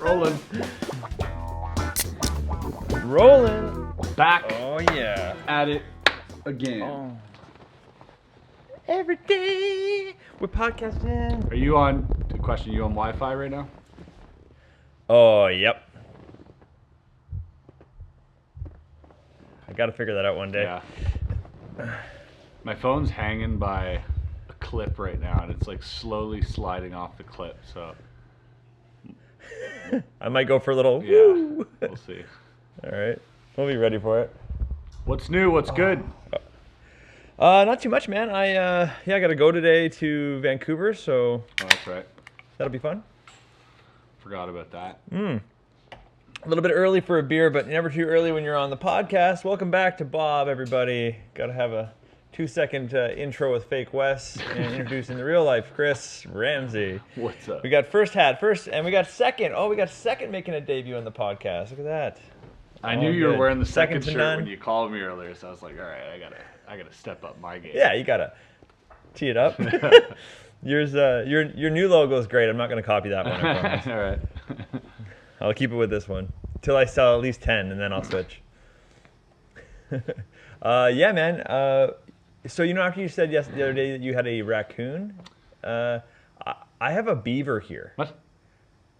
Rolling. Rolling. Back. Oh, yeah. At it again. Oh. Every day we're podcasting. Are you on, question, you on Wi-Fi right now? Oh, yep. I got to figure that out one day. Yeah. My phone's hanging by a clip right now, and it's like slowly sliding off the clip, so. I might go for a little. Yeah, Woo. we'll see. All right. We'll be ready for it. What's new? What's good? Not too much, man. I got to go today to Vancouver, so Oh, that's right. that'll be fun. Forgot about that. A little bit early for a beer, but never too early when you're on the podcast. Welcome back to Bob, everybody. Got to have a 2-second intro with fake Wes and introducing the real life Chris Ramsay. What's up? We got first, and we got second. Oh, we got second making a debut on the podcast. Look at that. I knew you were good. wearing the Second second to shirt none. when you called me earlier, so I was like, all right, I gotta step up my game. Yeah, you gotta tee it up. Yours, your new logo is great. I'm not gonna copy that one. I promise. All right. I'll keep it with this one till I sell at least 10, and then I'll switch. Yeah, man. So after you said the other day that you had a raccoon, I have a beaver here. What?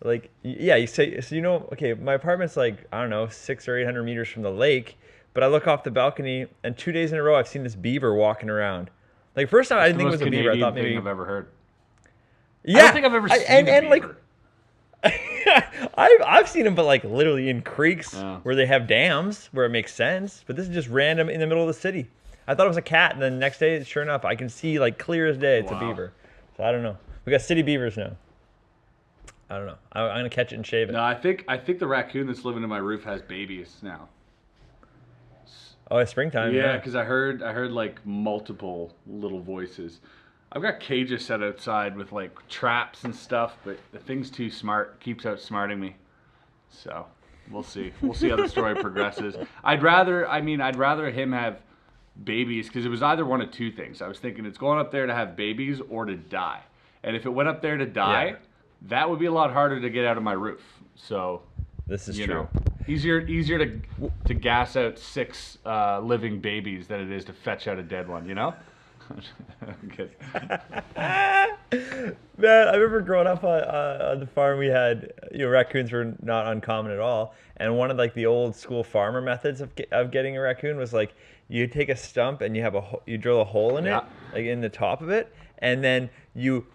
Like, yeah, you say so. Okay, my apartment's like, I don't know, 600 or 800 meters from the lake, but I look off the balcony, and 2 days in a row I've seen this beaver walking around. Like, first time I didn't think it was a beaver. I thought maybe. Thing I've ever heard. Yeah, I don't think I've ever seen a beaver. I've seen them, but like literally in creeks Oh. where they have dams where it makes sense. But this is just random in the middle of the city. I thought it was a cat, and then the next day, sure enough, I can see like clear as day it's a beaver. So I don't know. We got city beavers now. I don't know. I'm gonna catch it and shave it. No, I think the raccoon that's living in my roof has babies now. Oh, it's springtime. Yeah, because I heard like multiple little voices. I've got cages set outside with like traps and stuff, but the thing's too smart, keeps outsmarting me. So we'll see. We'll see how the story progresses. I'd rather him have babies, because it was either one of two things. I was thinking it's going up there to have babies or to die. And if it went up there to die, that would be a lot harder to get out of my roof. So This is you true. know, easier to gas out 6 living babies than it is to fetch out a dead one, you know? I'm kidding. Man, I remember growing up on the farm, we had, raccoons were not uncommon at all. And one of like the old school farmer methods of getting a raccoon was like, you take a stump and you drill a hole in it, like in the top of it, and then you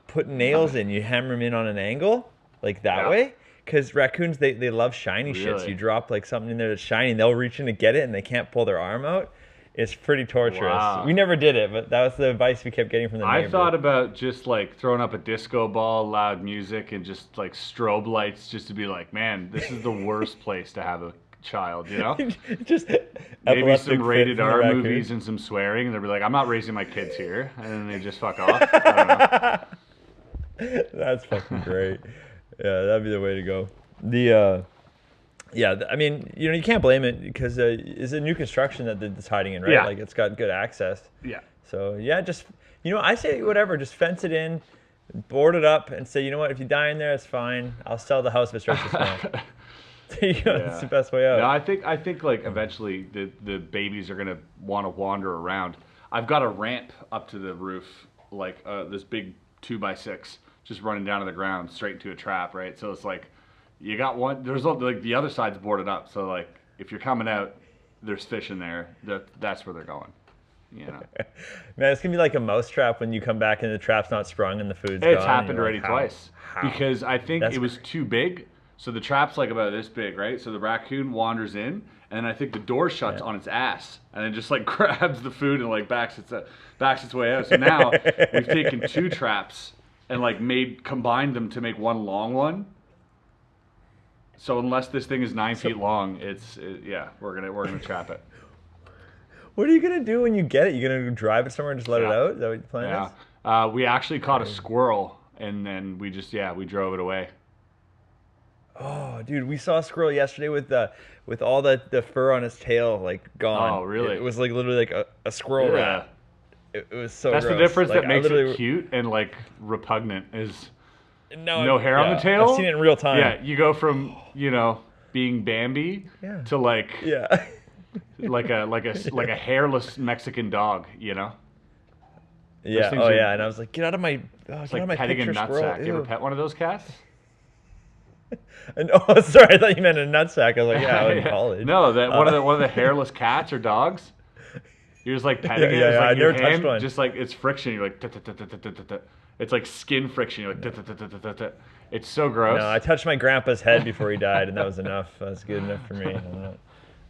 put nails in, you hammer them in on an angle, like that way. Because raccoons, they love shiny shit. So you drop like something in there that's shiny, and they'll reach in to get it, and they can't pull their arm out. It's pretty torturous. Wow. We never did it, but that was the advice we kept getting from the neighbor. I thought about just like throwing up a disco ball, loud music, and just like strobe lights, just to be like, man, this is the worst place to have a child, you know? Just maybe some rated R raccoon. movies and some swearing, and they'll be like, I'm not raising my kids here, and then they just fuck off. I don't know. That's fucking great. Yeah, that'd be the way to go. I mean, you can't blame it, because it's a new construction that it's hiding in, right? Yeah. Like, it's got good access. Yeah. So, yeah, just, I say whatever, just fence it in, board it up, and say, you know what, if you die in there, it's fine. I'll sell the house if it starts to smell. There you go. That's the best way out. No, I think like eventually the babies are gonna want to wander around. I've got a ramp up to the roof, like this big 2x6, just running down to the ground straight into a trap, right? So it's like, you got one. There's like the other side's boarded up, so like if you're coming out, there's fish in there. That's where they're going. You know. Man, it's gonna be like a mouse trap when you come back and the trap's not sprung and the food's gone. It's happened already twice. How? Because I think it was too big. So the trap's like about this big, right? So the raccoon wanders in, and then I think the door shuts on its ass, and then just like grabs the food and like backs its way out. So now we've taken 2 traps and like combined them to make one long one. So unless this thing is 9 feet long, we're gonna trap it. What are you gonna do when you get it? You gonna drive it somewhere and just let it out? Is that what your plan is? We actually caught a squirrel, and then we drove it away. Oh, dude, we saw a squirrel yesterday with all the fur on its tail like gone. Oh, really? It was like literally like a squirrel rat. It was so That's gross. the difference like, that makes it cute and like repugnant is no hair on the tail. I've seen it in real time. Yeah, you go from being Bambi to like like a hairless Mexican dog. Yeah. Oh yeah. And I was like, get out of my. It's like petting a nutsack. You ever pet one of those cats? Oh, sorry. I thought you meant a nutsack. I was like, yeah, in college. No, one of the hairless cats or dogs. You're just like petting it. Yeah, like I your never hand, touched one. just like it's friction. You're like, it's like skin friction. You're like, it's so gross. No, I touched my grandpa's head before he died, and that was enough. That's good enough for me.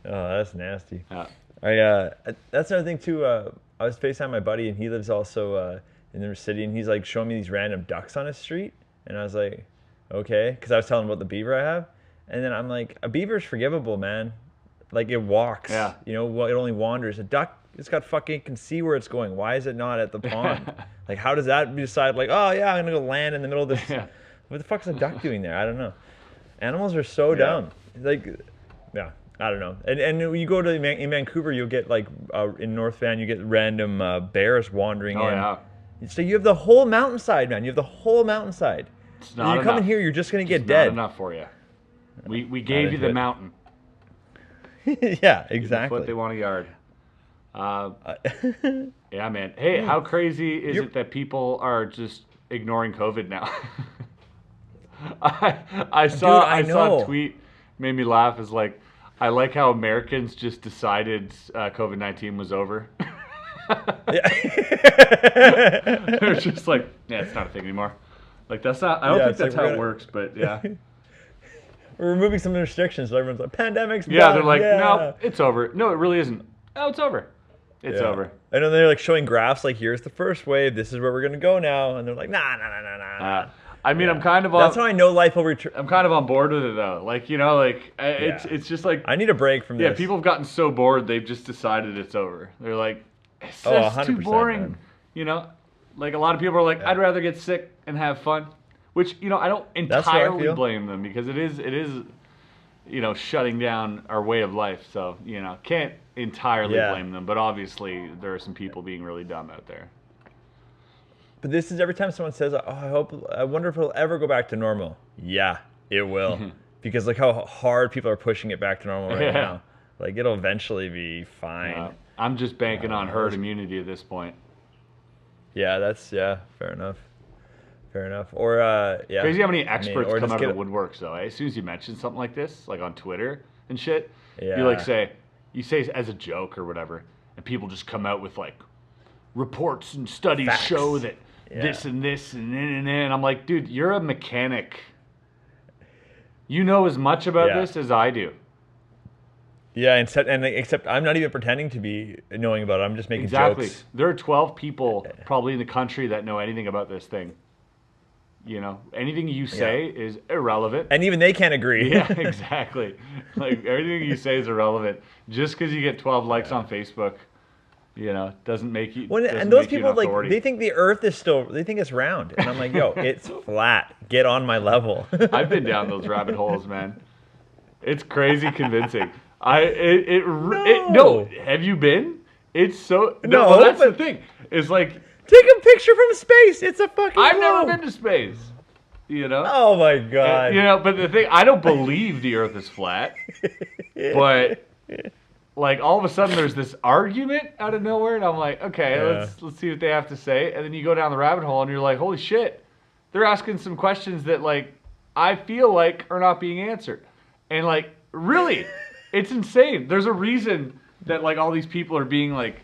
Oh, that's nasty. That's another thing too. I was FaceTiming my buddy, and he lives also in the city, and he's like showing me these random ducks on his street, and I was like, okay, because I was telling him about the beaver I have, and then I'm like, a beaver's forgivable, man. Like it walks. Yeah. It only wanders. A duck, it's got fucking can see where it's going. Why is it not at the pond? Like, how does that decide? Like, oh yeah, I'm gonna go land in the middle of this. What the fuck's a duck doing there? I don't know. Animals are so dumb. Like, I don't know. And you go to in Vancouver, you'll get like in North Van, you get random bears wandering in. Yeah. So you have the whole mountainside, man. You have the whole mountainside. It's not you come in here, you're just gonna get dead. Not enough for you. We gave you the mountain. Yeah, exactly. What they want a yard. Yeah, man. Hey, how crazy is it that people are just ignoring COVID now? I saw a tweet made me laugh. Is like, I like how Americans just decided COVID-19 was over. They're just like, yeah, it's not a thing anymore. Like that's not. I don't think that's how it works, but yeah. We're removing some restrictions, so everyone's like, pandemic's done. Yeah, they're like, no, it's over. No, it really isn't. Oh, it's over. It's over. I know they're like showing graphs, like here's the first wave. This is where we're gonna go now, and they're like, nah. I mean, I'm kind of on. That's how I know life will return. I'm kind of on board with it though. Like it's just like I need a break from this. Yeah, people have gotten so bored they've just decided it's over. They're like, it's just too boring. Man. Like a lot of people are like, I'd rather get sick and have fun, which I don't entirely blame them because it is shutting down our way of life. So can't entirely blame them, but obviously there are some people being really dumb out there. But this is every time someone says, I wonder if it'll ever go back to normal. Yeah, it will. Because look how hard people are pushing it back to normal right now. Like, it'll eventually be fine. I'm just banking on herd immunity at this point. Yeah, fair enough. Or, Crazy how many experts come out of the woodworks, though. As soon as you mention something like this, like on Twitter and shit, you say as a joke or whatever, and people just come out with like reports and studies show that this and this and I'm like, dude, you're a mechanic. You know as much about this as I do. Yeah, except I'm not even pretending to be knowing about it. I'm just making jokes. There are 12 people probably in the country that know anything about this thing. Anything you say is irrelevant. And even they can't agree. Yeah, exactly. Like, everything you say is irrelevant. Just because you get 12 likes on Facebook, doesn't make you. And those people, like, they think the Earth is they think it's round. And I'm like, yo, it's flat. Get on my level. I've been down those rabbit holes, man. It's crazy convincing. No. Have you been? It's so. No, well, that's the thing. It's like. Take a picture from space. It's a fucking I've never been to space. Oh my god. But the thing, I don't believe the Earth is flat. But like all of a sudden there's this argument out of nowhere, and I'm like, okay, let's see what they have to say. And then you go down the rabbit hole and you're like, holy shit. They're asking some questions that like I feel like are not being answered. And like really, it's insane. There's a reason that like all these people are being like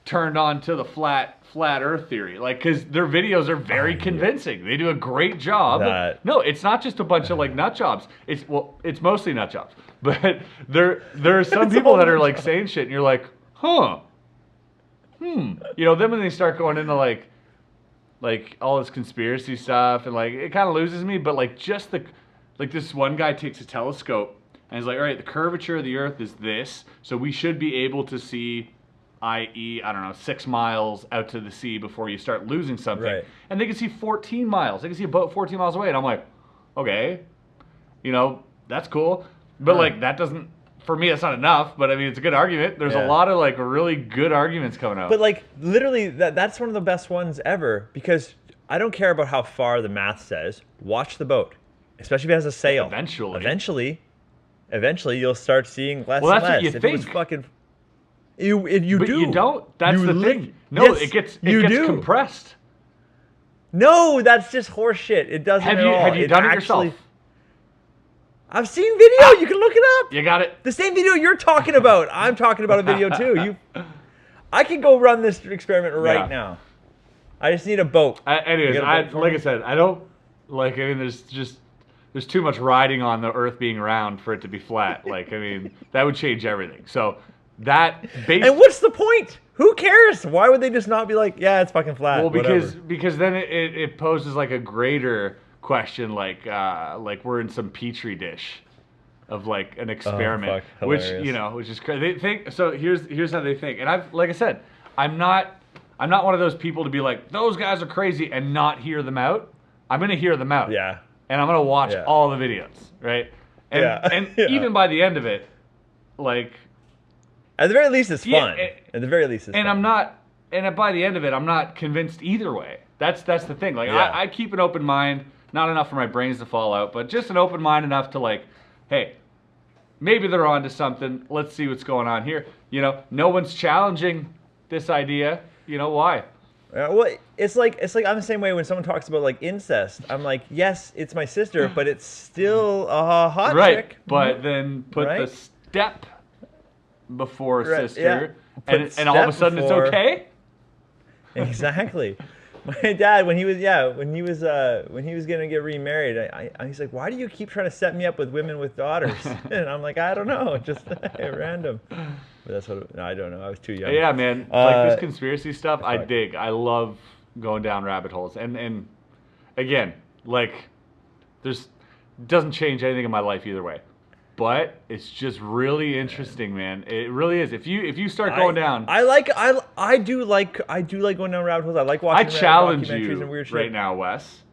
turned on to the flat Earth theory, like, because their videos are very convincing. They do a great job. No, it's not just a bunch of like nut jobs. It's mostly nut jobs. But there are some people that are like saying shit, and you're like, Then when they start going into like all this conspiracy stuff, and like it kind of loses me. But like just this one guy takes a telescope and he's like, all right, the curvature of the Earth is this, so we should be able to see, i.e., 6 miles out to the sea before you start losing something. Right. And they can see 14 miles. They can see about 14 miles away. And I'm like, okay, that's cool. But like, that doesn't, for me, that's not enough. But I mean, it's a good argument. There's a lot of like really good arguments coming out. But like, literally, that's one of the best ones ever. Because I don't care about how far the math says. Watch the boat, especially if it has a sail. Eventually, you'll start seeing less Well, and that's what less. you If it was think. fucking, you But do. you don't. That's You the li- thing. No, Yes, it gets you do. compressed. No, that's just horse shit. It doesn't at all. Have you done it yourself? I've seen video. You can look it up. You got it. The same video you're talking about. I'm talking about a video too. I can go run this experiment right now. I just need a boat. Anyways, like I said, I don't like. I mean, there's too much riding on the Earth being round for it to be flat. Like, I mean, that would change everything. So that and what's the point? Who cares? Why would they just not be like, yeah, it's fucking flat? Well, whatever. because then it poses like a greater question, like we're in some petri dish of like an experiment, which is crazy. They think so. Here's how they think, and like I said, I'm not one of those people to be like, those guys are crazy and not hear them out. I'm gonna hear them out. Yeah. And I'm gonna watch all the videos, right? And even by the end of it, like, at the very least, it's fun. At the very least, it's fun. By the end of it, I'm not convinced either way. That's the thing. Like, I keep an open mind, not enough for my brains to fall out, but just an open mind enough to like, hey, maybe they're onto something. Let's see what's going on here. You know, no one's challenging this idea. You know why? Well, it's like I'm the same way when someone talks about like incest. I'm like, yes, it's my sister, but it's still a hot chick. But then put the step before sister, and all of a sudden it's okay. Exactly. My dad, when he was gonna get remarried, he's like, why do you keep trying to set me up with women with daughters? And I'm like, I don't know, just random. But that's what I don't know. I was too young. Yeah, man. Like this conspiracy stuff, I dig. I love going down rabbit holes. And again, like, doesn't change anything in my life either way. But it's just really interesting, man. It really is. If you start going down, I do like going down rabbit holes. I like watching. I challenge documentaries you and weird shit. right now, Wes,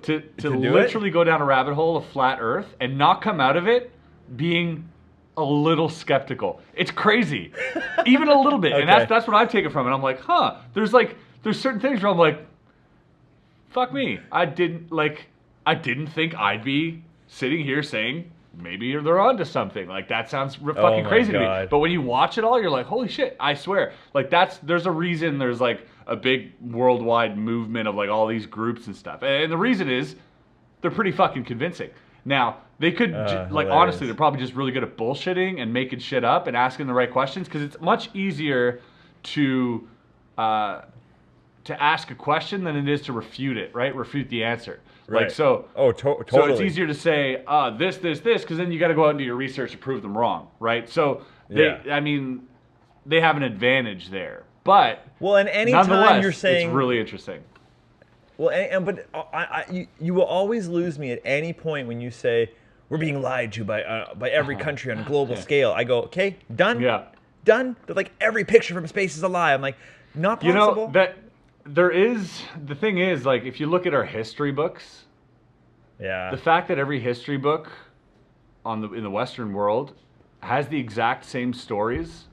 to literally go down a rabbit hole of flat Earth and not come out of it being a little skeptical. It's crazy, even a little bit, and that's what I've taken from it. I'm like, there's certain things where I'm like, fuck me, I didn't think I'd be sitting here saying maybe they're onto something. Like, that sounds fucking crazy to me. But when you watch it all, you're like, holy shit, I swear. Like, there's a reason there's like a big worldwide movement of like all these groups and stuff. And the reason is they're pretty fucking convincing. Now, they could, honestly, they're probably just really good at bullshitting and making shit up and asking the right questions, because it's much easier to ask a question than it is to refute it, right? Refute the answer. Right. Like, so, totally. So it's easier to say, this, because then you got to go out and do your research to prove them wrong, right? So, they have an advantage there. But, and any time you're saying, it's really interesting. Well, but you will always lose me at any point when you say we're being lied to by every country on a global scale. I go, okay, done. Yeah. Done. But like, every picture from space is a lie. I'm like, not possible. You know that the thing is, like, if you look at our history books, the fact that every history book in the Western world has the exact same stories,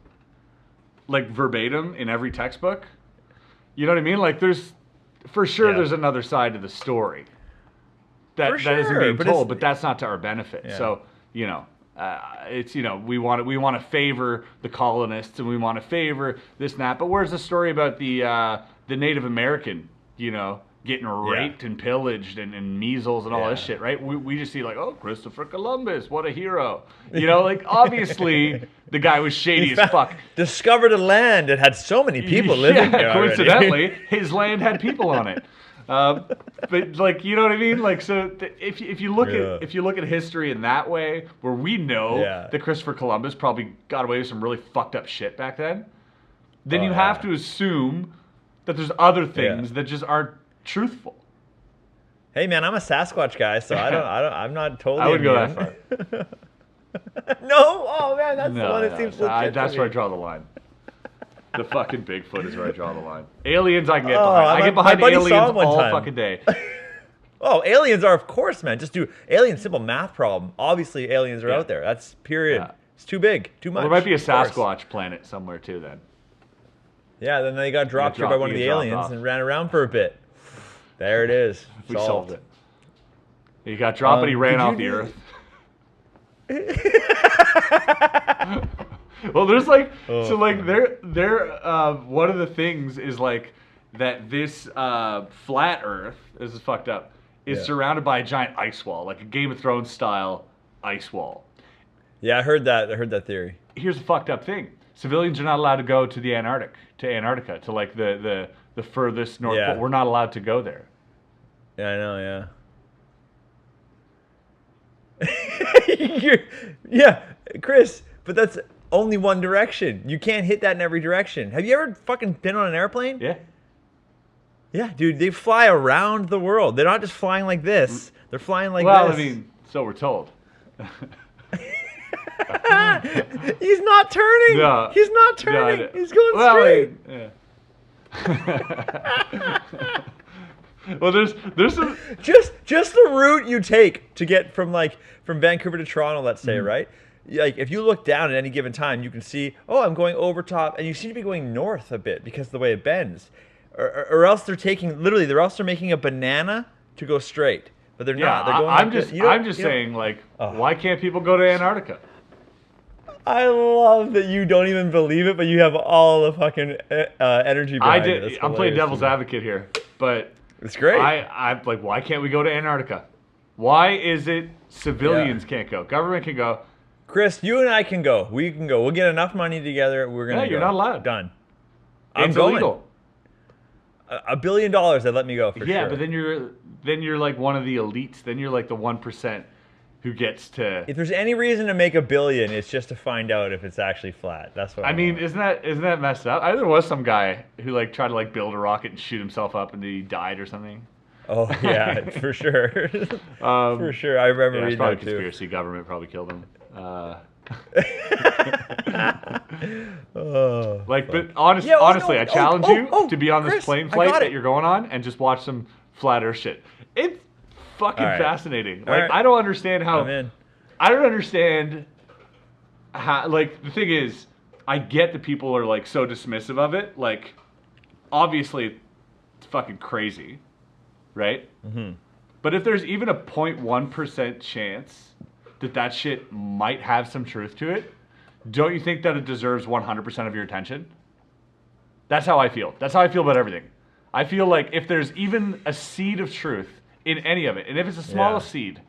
like verbatim in every textbook. You know what I mean? Like, there's another side to the story that isn't being told, but that's not to our benefit. Yeah. So, it's, we want to favor the colonists and we want to favor this and that. But where's the story about the Native American, getting raped and pillaged and measles and all this shit, right? We just see like, oh, Christopher Columbus, what a hero. Like, obviously the guy was shady as fuck. Discovered a land that had so many people living there. Coincidentally, his land had people on it. But like, you know what I mean? Like, so if you look at history in that way, where we know that Christopher Columbus probably got away with some really fucked up shit back then you have to assume that there's other things that just aren't truthful. Hey man, I'm a Sasquatch guy, so I'm not totally. I wouldn't go that far. No, oh man, that's the one that seems legit. That's where I draw the line. The fucking Bigfoot is where I draw the line. Aliens, I can get behind. I get behind aliens all fucking day. Oh, aliens are, of course, man. Just do alien simple math problem. Obviously, aliens are out there. That's period. Yeah. It's too big, too much. Well, there might be a Sasquatch planet somewhere too. Then. Yeah, then they got dropped here by one of the aliens and ran around for a bit. There it is. We solved it. He got dropped, but he ran off the earth. Well, there's like, so like one of the things is like that this flat Earth, this is fucked up, is surrounded by a giant ice wall, like a Game of Thrones style ice wall. Yeah, I heard that theory. Here's the fucked up thing: civilians are not allowed to go to the Antarctica, to like the furthest North Pole. We're not allowed to go there. Yeah, I know. Yeah, Chris, but that's only one direction. You can't hit that in every direction. Have you ever fucking been on an airplane? Yeah. Yeah, dude, they fly around the world. They're not just flying like this. They're flying like this. Well, I mean, so we're told. He's not turning. No, He's not turning. No, he's going straight. Yeah. Well, there's some just the route you take to get from Vancouver to Toronto, let's say, right? Like if you look down at any given time, you can see, oh, I'm going over top, and you seem to be going north a bit because of the way it bends, or else they're making a banana to go straight, but they're not. They're going. I'm just saying, like, why can't people go to Antarctica? I love that you don't even believe it, but you have all the fucking energy behind it. I'm playing devil's advocate here, but. It's great. I'm like, why can't we go to Antarctica? Why is it civilians can't go? Government can go. Chris, you and I can go. We can go. We'll get enough money together. We're gonna. Yeah, you're not allowed. Done. It's illegal. $1 billion. They let me go for sure. Yeah, but then you're like one of the elites. Then you're like the 1% who gets to. If there's any reason to make $1 billion, it's just to find out if it's actually flat. That's what I mean. Isn't that messed up? There was some guy who like tried to like build a rocket and shoot himself up and he died or something. Oh yeah, for sure. For sure, I remember reading probably that too. Conspiracy government probably killed him. But honestly, I challenge you to be on this Chris, plane flight that you're going on and just watch some flat Earth shit. It's fucking fascinating. Like I don't understand how. I don't understand how. Like the thing is, I get that people are like so dismissive of it. Like, obviously, it's fucking crazy, right? Mm-hmm. But if there's even a 0.1% chance that shit might have some truth to it, don't you think that it deserves 100% of your attention? That's how I feel. That's how I feel about everything. I feel like if there's even a seed of truth in any of it, and if it's the smallest seed,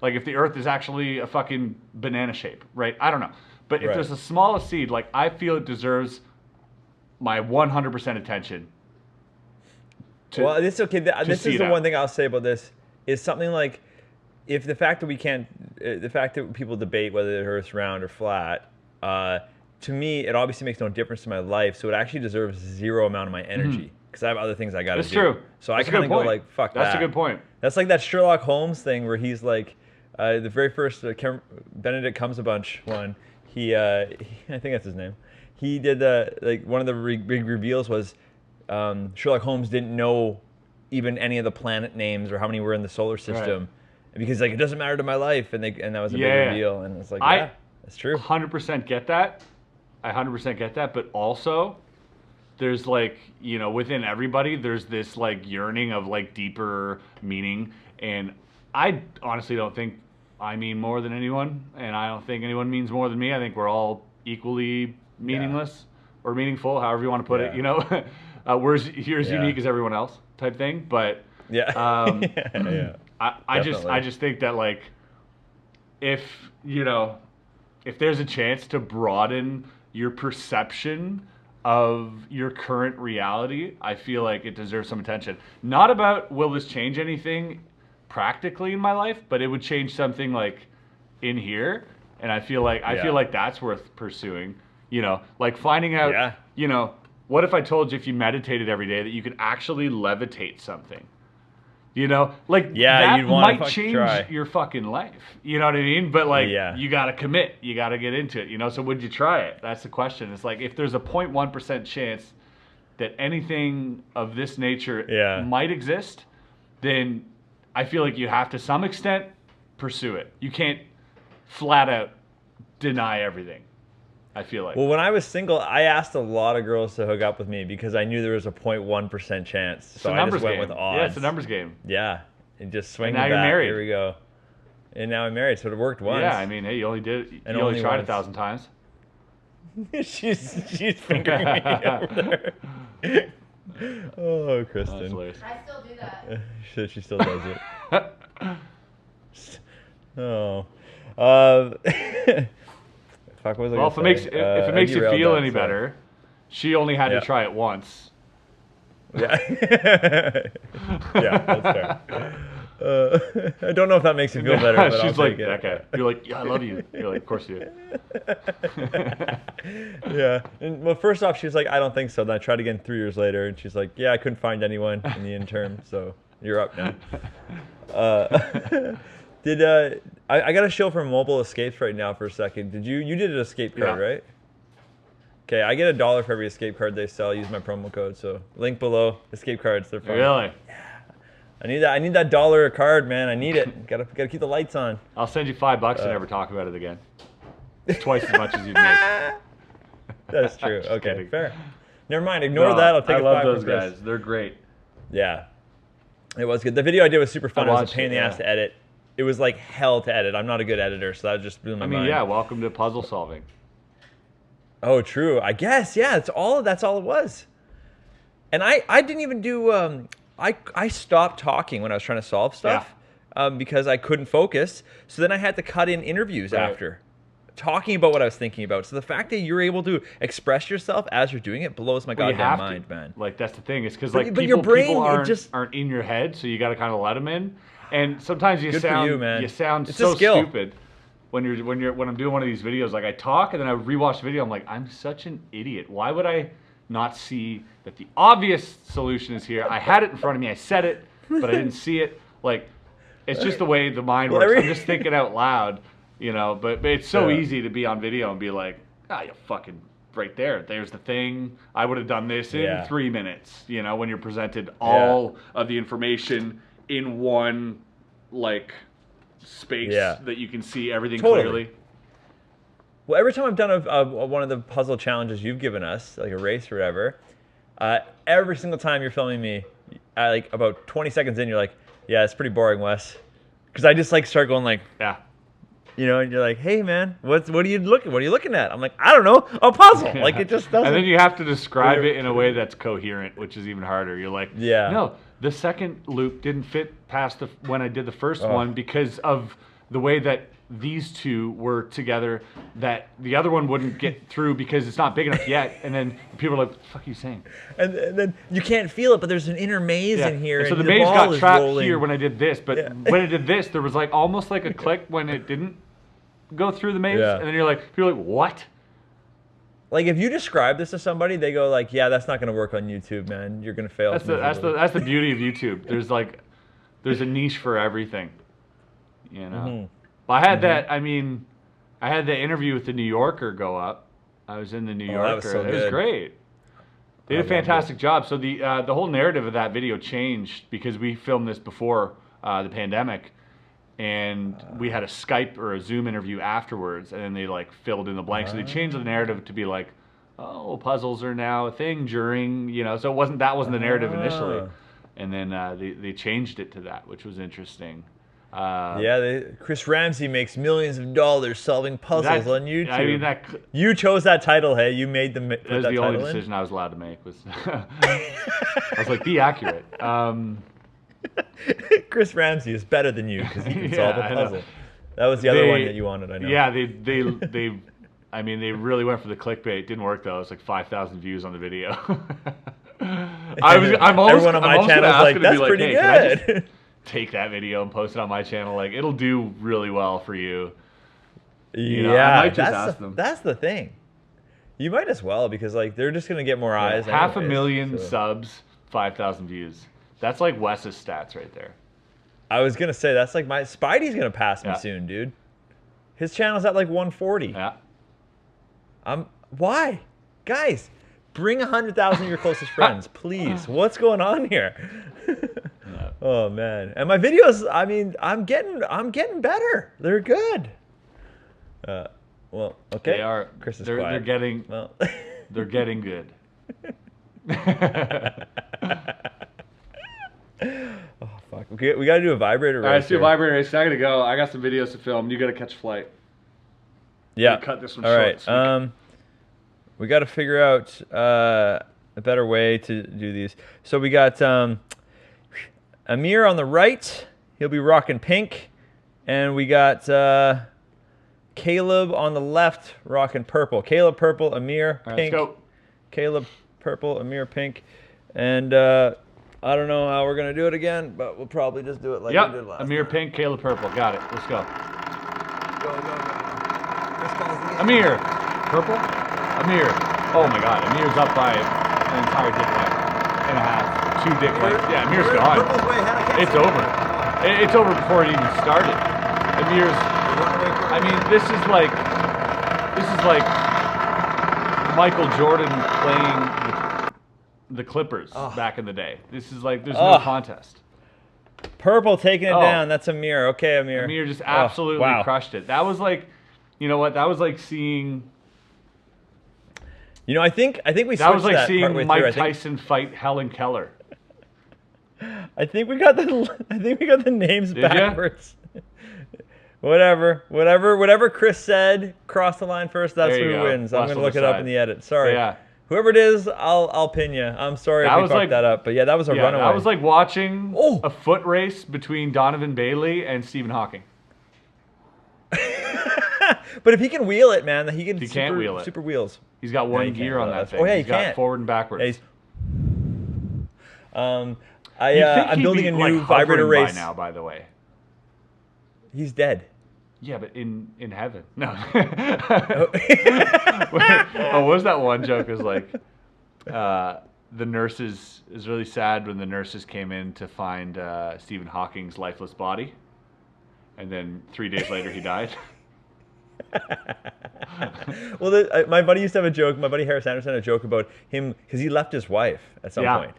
like if the Earth is actually a fucking banana shape, right? I don't know. But if there's the smallest seed, like I feel it deserves my 100% attention. Well, this okay. This is the one thing I'll say about this is something like, if the fact that people debate whether the Earth's round or flat, to me, it obviously makes no difference to my life. So it actually deserves zero amount of my energy because I have other things I got to do. That's true. So I kind of go like, fuck that. That's a good point. That's like that Sherlock Holmes thing where he's like, the very first Benedict Cumberbatch one. I think that's his name. He did one of the big reveals was Sherlock Holmes didn't know even any of the planet names or how many were in the solar system. Right. Because like it doesn't matter to my life, and that was a big reveal, and it's like that's true. 100% get that. I 100% get that, but also there's like within everybody there's this like yearning of like deeper meaning, and I honestly don't think I mean more than anyone, and I don't think anyone means more than me. I think we're all equally meaningless or meaningful, however you want to put it. You're as unique as everyone else, type thing. But I just think that like if there's a chance to broaden your perception of your current reality, I feel like it deserves some attention. Not about will this change anything practically in my life, but it would change something like in here, and I feel like that's worth pursuing. Like finding out. What if I told you if you meditated every day that you could actually levitate something? That might change your fucking life. You know what I mean? But like, you got to commit. You got to get into it. So would you try it? That's the question. It's like if there's a 0.1% chance that anything of this nature might exist, then I feel like you have to some extent pursue it. You can't flat out deny everything. I feel like. Well, when I was single, I asked a lot of girls to hook up with me because I knew there was a 0.1% chance. So I just went with odds. Yeah, it's a numbers game. Yeah, and just swing And the now you're bat. married. Here we go. And now I'm married, so it worked once. Yeah, I mean, hey, you only tried once. 1,000 times. she's fingering me over there. Oh, Kristen. That's hilarious. I still do that. She still does it. Oh. Fuck, what was I Well, gonna say? if it makes you feel any better, she only had to try it once. Yeah. Yeah, that's fair. I don't know if that makes you feel better, but She's I'll like, take it. okay. You're like, yeah, I love you. You're like, of course you do. Yeah. And, well, first off, she was like, I don't think so. Then I tried again 3 years later, and she's like, yeah, I couldn't find anyone in the interim, so you're up now. I got a show for Mobile Escapes right now for a second. You did an escape card, right? Okay, I get $1 for every escape card they sell. Use my promo code. So link below. Escape cards, they're fun. Really? Yeah. I need that $1 a card, man. I need it. Gotta keep the lights on. I'll send you $5 and never talk about it again. It's twice as much as you'd make. That's true. Just Okay, kidding. fair. Never mind. Ignore that. I'll take I a love 5 those from Chris. guys. They're great. Yeah, it was good. The video I did was super fun. It was a watched pain in the it, ass to edit. It was like hell to edit. I'm not a good editor, so that just blew my mind. Yeah, welcome to puzzle solving. Oh, true. I guess, yeah. That's all it was. And I didn't even do. I stopped talking when I was trying to solve stuff because I couldn't focus. So then I had to cut in interviews after, talking about what I was thinking about. So the fact that you're able to express yourself as you're doing it blows my goddamn mind, man. Like, that's the thing. It's because But like your brain, people it aren't in your head, so you got to kind of let them in. And sometimes you Good for sound you, man. you sound It's so a skill. stupid when I'm doing one of these videos. Like, I talk and then I rewatch the video. I'm like, I'm such an idiot. Why would I not see that the obvious solution is here? I had it in front of me. I said it, but I didn't see it. Like, it's just the way the mind works. I'm just thinking out loud, you know. But it's so easy to be on video and be like, you fucking right there. There's the thing. I would have done this in 3 minutes. You know, when you're presented all of the information in one like space that you can see everything clearly. Well, every time I've done one of the puzzle challenges you've given us, like a race or whatever, every single time you're filming me, like about 20 seconds in, you're like, yeah, it's pretty boring, Wes. Because I just like start going like, you know, and you're like, hey man, what are you looking at? I'm like, I don't know, a puzzle. Like, it just doesn't. And then you have to describe it in a way that's coherent, which is even harder. You're like, no, the second loop didn't fit past when I did the first one because of the way that these two were together, that the other one wouldn't get through because it's not big enough yet. And then people are like, what the fuck are you saying? And then you can't feel it, but there's an inner maze in here. And so and the maze ball got is trapped rolling. here when I did this, but when I did this, there was like almost like a click when it didn't go through the maze. And then you're like, what? Like, if you describe this to somebody, they go like, yeah, that's not going to work on YouTube, man. You're going to fail. That's the beauty of YouTube. There's a niche for everything, you know. Well, I had that. I mean, I had the interview with the New Yorker go up. I was in the New Yorker. That was so it was good. great. They did a fantastic job. So the whole narrative of that video changed because we filmed this before the pandemic, and we had a Skype or a Zoom interview afterwards, and then they like filled in the blanks. So they changed the narrative to be like, oh, puzzles are now a thing during, you know. So that wasn't the narrative initially, and then they changed it to that, which was interesting. Chris Ramsay makes millions of dollars solving puzzles on YouTube. I mean, you chose that title, hey? You made them. That was the only decision I was allowed to make. I was like, be accurate. Chris Ramsay is better than you because he can solve a puzzle. That was the other one that you wanted, I know. Yeah, they I mean, they really went for the clickbait. Didn't work though. It's like 5,000 views on the video. I'm almost everyone on my channel is like, that's pretty good. Can I just take that video and post it on my channel? Like, it'll do really well for you. You know, I might just ask them. That's the thing. You might as well, because like they're just gonna get more eyes. 500,000 subs, 5,000 views. That's like Wes's stats right there. I was gonna say that's like my Spidey's gonna pass me soon, dude. His channel's at like 140. Yeah. Why, guys? Bring 100,000 of your closest friends, please. What's going on here? Oh man, and my videos. I mean, I'm getting better. They're good. Well, okay. They are. Chris is They're quiet. getting. Well. They're getting good. Oh fuck. We gotta do a vibrator race. All right, let's do a here. vibrator race. I gotta go. I got some videos to film. You gotta catch a flight. Yeah. Cut this one All short. right. So we can- We got to figure out a better way to do these. So we got Amir on the right. He'll be rocking pink, and we got Caleb on the left rocking purple. Caleb purple, Amir All right, pink. let's go. Caleb purple, Amir pink, and I don't know how we're gonna do it again, but we'll probably just do it like we did last Amir time. pink, Caleb purple. Got it. Let's go. Go. Chris calls the end. Amir purple. Amir. Oh my God. Amir's up by an entire dick length and a half. 2 dick lengths. Yeah, Amir's gone. Purple's way ahead. I can't It's see over. it. It's over before it even started. Amir's. I mean, this is like Michael Jordan playing the Clippers back in the day. This is like there's no contest. Purple taking it Oh. down. That's Amir. Okay, Amir. Amir just absolutely wow. crushed it. That was like, you know what? That was like seeing. You know, I think we switched That was like partway seeing through. Mike Tyson fight Helen Keller. I think we got the names Did ya? backwards. Whatever Chris said, cross the line first. That's There you who go. wins. I'm Plus gonna on look the it up side. in the edit. Sorry. But yeah. Whoever it is, I'll pin you. I'm sorry That if we was fucked like- that up, but yeah, that was a Yeah, runaway. that was like watching Oh. a foot race between Donovan Bailey and Stephen Hawking. But if he can wheel it, man, he can. He can't wheel it. Super wheels. He's got he one can't gear on wheel that it. thing. Oh, yeah, He's he got can't. forward and backwards. Yeah, You'd I'm think building he'd a be, new like, vibrator hovering race. by now, by the way. He's dead. Yeah, but in heaven. No. Oh. What was that one joke? It was like, the nurses is really sad when the nurses came in to find Stephen Hawking's lifeless body, and then 3 days later he died. Well, my buddy used to have a joke. My buddy Harris Anderson had a joke about him because he left his wife at some Yeah. point.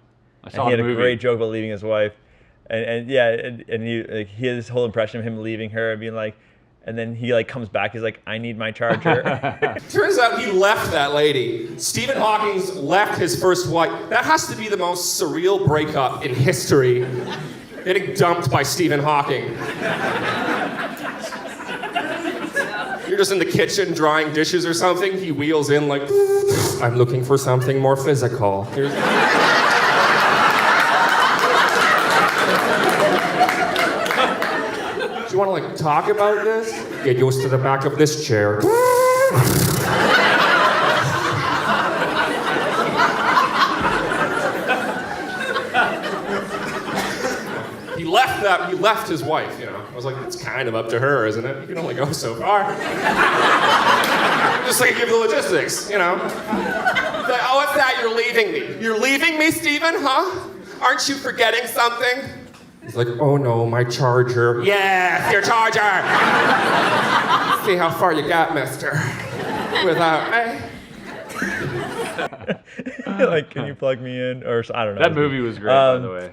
I And saw he had the a movie. great joke about leaving his wife, and he had this whole impression of him leaving her and being like, and then he like comes back. He's like, I need my charger. Turns out he left that lady. Stephen Hawking left his first wife. That has to be the most surreal breakup in history. Getting dumped by Stephen Hawking. You're just in the kitchen drying dishes or something. He wheels in like, I'm looking for something more physical. Do you want to like talk about this? Get used to the back of this chair. He left his wife, you know. I was like, it's kind of up to her, isn't it? You can only go so far. Just like give the logistics, you know. Like, oh, what's that? You're leaving me. You're leaving me, Stephen, huh? Aren't you forgetting something? He's like, oh no, my charger. Yes, your charger! See how far you got, mister. Without me. Like, can you plug me in? Or I don't know. That movie was great, by the way.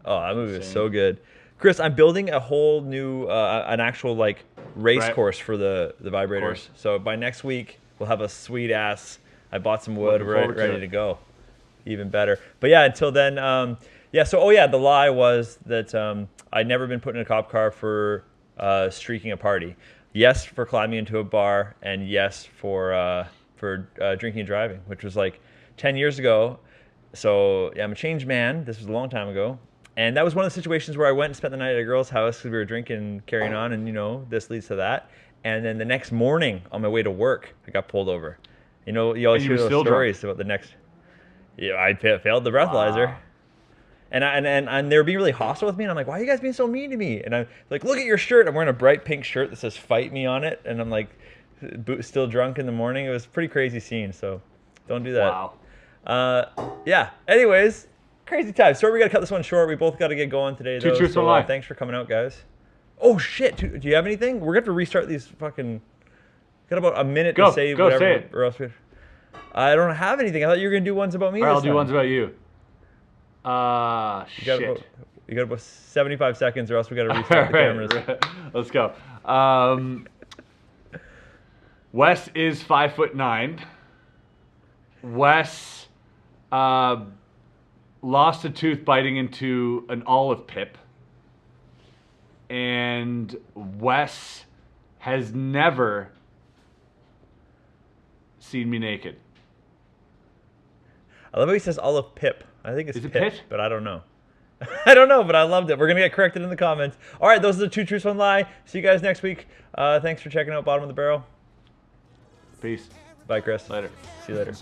Oh, that movie was so good. Chris, I'm building a whole new, an actual like race Right. course for the vibrators. course. So by next week, we'll have a sweet ass. I bought some wood, Looking we're forward to ready it. to go. Even better. But yeah, until then, yeah. So the lie was that I'd never been put in a cop car for streaking a party. Yes, for climbing into a bar, and yes for drinking and driving, which was like 10 years ago. So yeah, I'm a changed man. This was a long time ago. And that was one of the situations where I went and spent the night at a girl's house because we were drinking and carrying on, and this leads to that. And then the next morning on my way to work, I got pulled over. You always And you hear were those still stories about the next. Yeah, I failed the breathalyzer. Wow. And they were being really hostile with me, and I'm like, why are you guys being so mean to me? And I'm like, look at your shirt. I'm wearing a bright pink shirt that says "Fight Me" on it, and I'm like, still drunk in the morning. It was a pretty crazy scene, so don't do that. Wow. Yeah. Anyways, crazy time. Sorry, we got to cut this one short. We both got to get going today, though. Truth, So one lie. thanks for coming out, guys. Oh shit! Do you have anything? We're gonna have to restart these fucking. Got about a minute Go, to say go, whatever, say it. or else we. I don't have anything. I thought you were gonna do ones about me. All right, this I'll do time. ones about you. You got Shit. about 75 seconds, or else we got to restart the cameras. Let's go. Wes is 5'9". Wes lost a tooth biting into an olive pip. And Wes has never seen me naked. I love how he says olive pip. I think it's Is it pip, pit? but I don't know. I don't know, but I loved it. We're going to get corrected in the comments. All right, those are the 2 truths, 1 lie. See you guys next week. Thanks for checking out Bottom of the Barrel. Peace. Bye, Chris. Later. See you later.